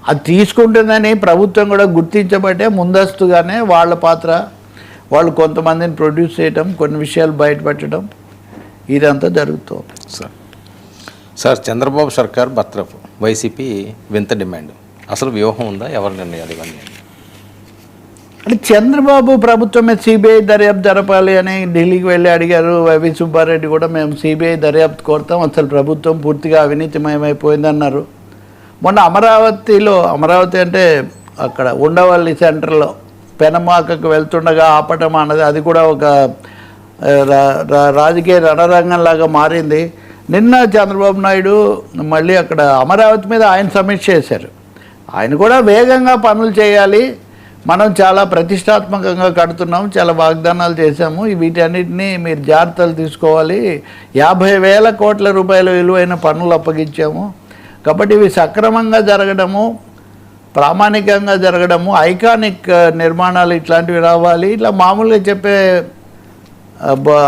అది తీసుకుంటుందని ప్రభుత్వం కూడా గుర్తించబట్టే ముందస్తుగానే వాళ్ళ పాత్ర, వాళ్ళు కొంతమందిని ప్రొడ్యూస్ చేయటం, కొన్ని విషయాలు బయటపెట్టడం, ఇదంతా జరుగుతుంది. సార్ చంద్రబాబు సర్కార్ బర్తరఫ్, వైసీపీ వింత డిమాండ్, అసలు వ్యూహం ఉందా? ఎవరు నిర్ణయాలు ఇవన్నీ? అంటే చంద్రబాబు ప్రభుత్వమే సిబిఐ దర్యాప్తు జరపాలి అని ఢిల్లీకి వెళ్ళి అడిగారు. వైవి సుబ్బారెడ్డి కూడా మేము సిబిఐ దర్యాప్తు కోరుతాం, అసలు ప్రభుత్వం పూర్తిగా అవినీతిమయమైపోయిందన్నారు. మొన్న అమరావతి అంటే అక్కడ ఉండవల్లి సెంటర్లో పెనమాకకు వెళ్తుండగా ఆపటం అన్నది, అది కూడా ఒక రాజకీయ రణరంగంలాగా మారింది. నిన్న చంద్రబాబు నాయుడు మళ్ళీ అక్కడ అమరావతి మీద ఆయన సమీక్ష చేశారు. ఆయన కూడా వేగంగా పనులు చేయాలి, మనం చాలా ప్రతిష్టాత్మకంగా కడుతున్నాం, చాలా వాగ్దానాలు చేశాము, వీటన్నిటినీ మీరు జాగ్రత్తలు తీసుకోవాలి, 50,000 కోట్ల రూపాయల విలువైన పనులు అప్పగించాము, కాబట్టి ఇవి సక్రమంగా జరగడము, ప్రామాణికంగా జరగడము, ఐకానిక్ నిర్మాణాలు ఇట్లాంటివి రావాలి, ఇట్లా మామూలుగా చెప్పే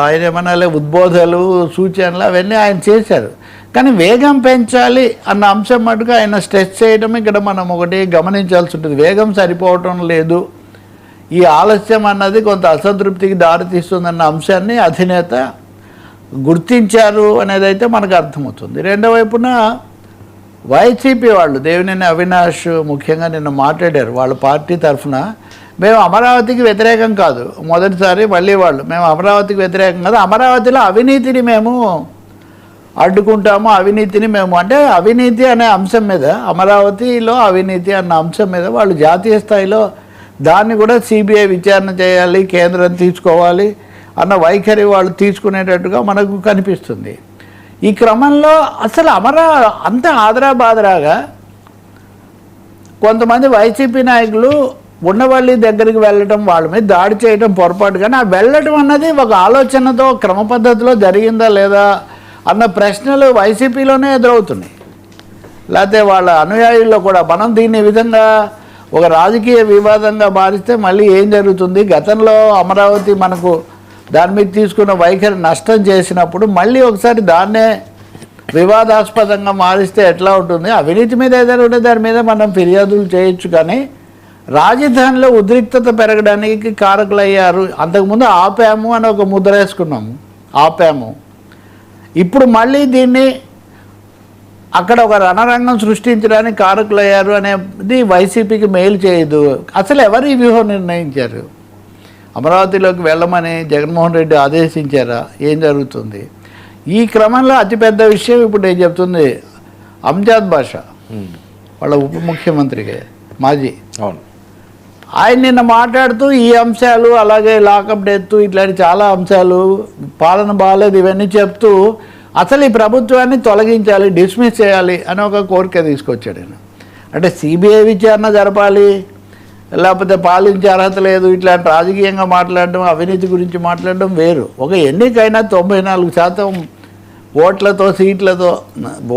ఆయన ఏమన్నా ఉద్బోధనలు, సూచనలు అవన్నీ ఆయన చేశారు. కానీ వేగం పెంచాలి అన్న అంశం మటుకు ఆయన స్ట్రెస్ చేయడం ఇక్కడ మనం ఒకటి గమనించాల్సి ఉంటుంది. వేగం సరిపోవటం లేదు, ఈ ఆలస్యం అన్నది కొంత అసంతృప్తికి దారితీస్తుందన్న అంశాన్ని అధినేత గుర్తించారు అనేది అయితే మనకు అర్థమవుతుంది. రెండో వైపున వైసీపీ వాళ్ళు దేవినేని అవినాష్ ముఖ్యంగా నిన్న మాట్లాడారు. వాళ్ళ పార్టీ తరఫున మేము అమరావతికి వ్యతిరేకం కాదు, మొదటిసారి మళ్ళీ వాళ్ళు మేము అమరావతికి వ్యతిరేకం కాదు, అమరావతిలో అవినీతిని మేము అడ్డుకుంటాము, అవినీతిని మేము అంటే అవినీతి అనే అంశం మీద, అమరావతిలో అవినీతి అన్న అంశం మీద వాళ్ళు జాతీయ స్థాయిలో దాన్ని కూడా సిబిఐ విచారణ చేయాలి, కేంద్రం తీసుకోవాలి అన్న వైఖరి వాళ్ళు తీసుకునేటట్టుగా మనకు కనిపిస్తుంది. ఈ క్రమంలో అసలు అంత ఆదరాబాదరాగా కొంతమంది వైసీపీ నాయకులు ఉండవల్లి దగ్గరికి వెళ్ళడం, వాళ్ళ మీద దాడి చేయడం పొరపాటు, కానీ ఆ వెళ్ళడం అన్నది ఒక ఆలోచనతో క్రమ పద్ధతిలో జరిగిందా లేదా అన్న ప్రశ్నలు వైసీపీలోనే ఎదురవుతున్నాయి. లేకపోతే వాళ్ళ అనుయాయుల్లో కూడా మనం దీన్ని విధంగా ఒక రాజకీయ వివాదంగా మారిస్తే మళ్ళీ ఏం జరుగుతుంది, గతంలో అమరావతి మనకు దాని మీద తీసుకున్న వైఖరి నష్టం చేసినప్పుడు మళ్ళీ ఒకసారి దాన్నే వివాదాస్పదంగా మారిస్తే ఎట్లా ఉంటుంది, అవినీతి మీద ఏదైనా ఉంటే దాని మీద మనం ఫిర్యాదులు చేయొచ్చు, కానీ రాజధానిలో ఉద్రిక్తత పెరగడానికి కారకులయ్యారు. అంతకుముందు ఆపాము అని ఒక ముద్ర వేసుకున్నాము, ఆపాము, ఇప్పుడు మళ్ళీ దీన్ని అక్కడ ఒక రణరంగం సృష్టించడానికి కారకులయ్యారు అనేది వైసీపీకి మేలు చేయదు. అసలు ఎవరు ఈ వ్యూహం నిర్ణయించారు? అమరావతిలోకి వెళ్ళమని జగన్మోహన్ రెడ్డి ఆదేశించారా? ఏం జరుగుతుంది? ఈ క్రమంలో అతిపెద్ద విషయం ఇప్పుడు నేను చెప్తుంది, అంజాద్ బాషా వాళ్ళ ఉప ముఖ్యమంత్రిగా మాజీ, అవును, ఆయన నిన్న మాట్లాడుతూ ఈ అంశాలు, అలాగే లాకప్ డెత్, ఇట్లాంటి చాలా అంశాలు, పాలన బాగాలేదు ఇవన్నీ చెప్తూ అసలు ఈ ప్రభుత్వాన్ని తొలగించాలి, డిస్మిస్ చేయాలి అని ఒక కోరిక తీసుకొచ్చాడు ఆయన. అంటే సిబిఐ విచారణ జరపాలి, లేకపోతే పాలించే అర్హత లేదు, ఇట్లాంటి రాజకీయంగా మాట్లాడడం, అవినీతి గురించి మాట్లాడడం వేరు. ఒక ఎన్నికైనా 94% ఓట్లతో, సీట్లతో,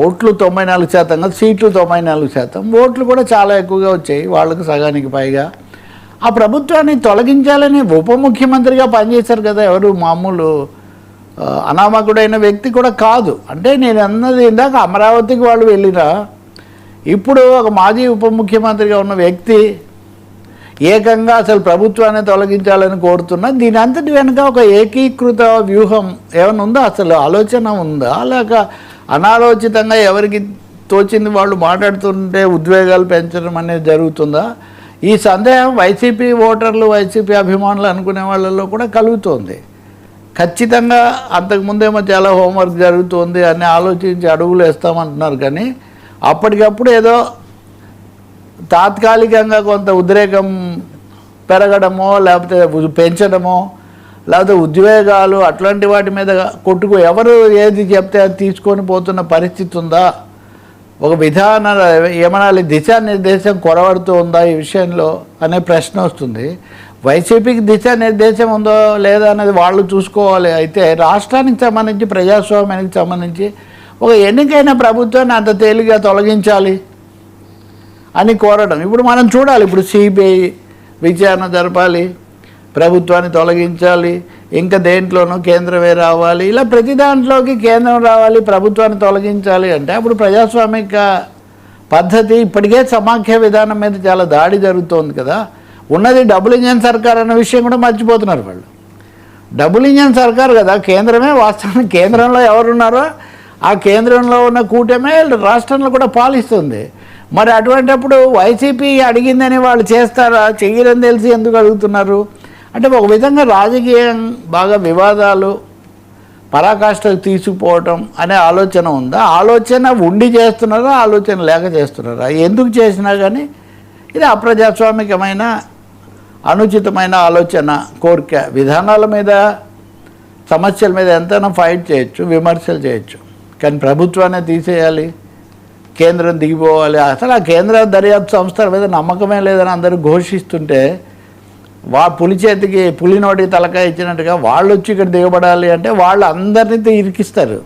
ఓట్లు 94% కాదు, సీట్లు 94%, ఓట్లు కూడా చాలా ఎక్కువగా వచ్చాయి, వాళ్ళకు సగానికి పైగా. ఆ ప్రభుత్వాన్ని తొలగించాలని ఉప ముఖ్యమంత్రిగా పనిచేశారు కదా, ఎవరు మామూలు అనామకుడైన వ్యక్తి కూడా కాదు. అంటే నేను అన్నది ఇందాక అమరావతికి వాళ్ళు వెళ్ళినా, ఇప్పుడు ఒక మాజీ ఉప ముఖ్యమంత్రిగా ఉన్న వ్యక్తి ఏకంగా అసలు ప్రభుత్వాన్ని తొలగించాలని కోరుతున్నా, దీని అంతటి వెనుక ఒక ఏకీకృత వ్యూహం ఏమైనా ఉందా, అసలు ఆలోచన ఉందా, లేక అనాలోచితంగా ఎవరికి తోచింది వాళ్ళు మాట్లాడుతుంటే ఉద్వేగాలు పెంచడం అనేది జరుగుతుందా? ఈ సందేహం వైసీపీ ఓటర్లు, వైసీపీ అభిమానులు అనుకునే వాళ్ళలో కూడా కలుగుతోంది. ఖచ్చితంగా అంతకుముందేమో చాలా హోంవర్క్ జరుగుతుంది అని ఆలోచించి అడుగులు వేస్తామంటున్నారు, కానీ అప్పటికప్పుడు ఏదో తాత్కాలికంగా కొంత ఉద్రేకం పెరగడమో, లేకపోతే పెంచడమో, లేకపోతే ఉద్వేగాలు అట్లాంటి వాటి మీద కొట్టుకు ఎవరు ఏది చెప్తే అది తీసుకొని పోతున్న పరిస్థితి ఉందా? ఒక విధాన ఏమనాలి, దిశానిర్దేశం కొరవడుతూ ఉందా ఈ విషయంలో అనే ప్రశ్న వస్తుంది. వైసీపీకి దిశానిర్దేశం ఉందో లేదా అనేది వాళ్ళు చూసుకోవాలి. అయితే రాష్ట్రానికి సంబంధించి, ప్రజాస్వామ్యానికి సంబంధించి ఒక ఎన్నికైన ప్రభుత్వాన్ని అంత తేలిగ్గా తొలగించాలి అని కోరడం ఇప్పుడు మనం చూడాలి. ఇప్పుడు సిబిఐ విచారణ జరపాలి, ప్రభుత్వాన్ని తొలగించాలి, ఇంకా దేంట్లోనూ కేంద్రమే రావాలి, ఇలా ప్రతి దాంట్లోకి కేంద్రం రావాలి, ప్రభుత్వాన్ని తొలగించాలి అంటే అప్పుడు ప్రజాస్వామిక పద్ధతి ఇప్పటికే సమాఖ్య విధానం మీద చాలా దాడి జరుగుతోంది కదా. ఉన్నది డబుల్ ఇంజన్ సర్కార్ అన్న విషయం కూడా మర్చిపోతున్నారు వాళ్ళు. డబుల్ ఇంజన్ సర్కార్ కదా, కేంద్రమే వాస్తవానికి కేంద్రంలో ఎవరున్నారో ఆ కేంద్రంలో ఉన్న కూటమే రాష్ట్రంలో కూడా పాలిస్తుంది. మరి అటువంటిప్పుడు వైసీపీ అడిగిందని వాళ్ళు చేస్తారా? చెయ్యరని తెలిసి ఎందుకు అడుగుతున్నారు? అంటే ఒక విధంగా రాజకీయం బాగా వివాదాలు పరాకాష్ఠకు తీసుకుపోవటం అనే ఆలోచన ఉందా? ఆలోచన ఉండి చేస్తున్నారా, ఆలోచన లేక చేస్తున్నారా? ఎందుకు చేసినా కానీ ఇది అప్రజాస్వామికమైన అనుచితమైన ఆలోచన, కోరిక. విధానాల మీద సమస్యల మీద ఎంతైనా ఫైట్ చేయొచ్చు, విమర్శలు చేయొచ్చు, కానీ ప్రభుత్వాన్ని తీసేయాలి, కేంద్రం దిగిపోవాలి. అసలు ఆ కేంద్ర దర్యాప్తు సంస్థల మీద నమ్మకమే లేదని అందరూ ఘోషిస్తుంటే పులి చేతికి పులి నోటికి తలకాయ ఇచ్చినట్టుగా వాళ్ళు వచ్చి ఇక్కడ దిగబడాలి అంటే వాళ్ళు అందరినీ ఇరికిస్తారు.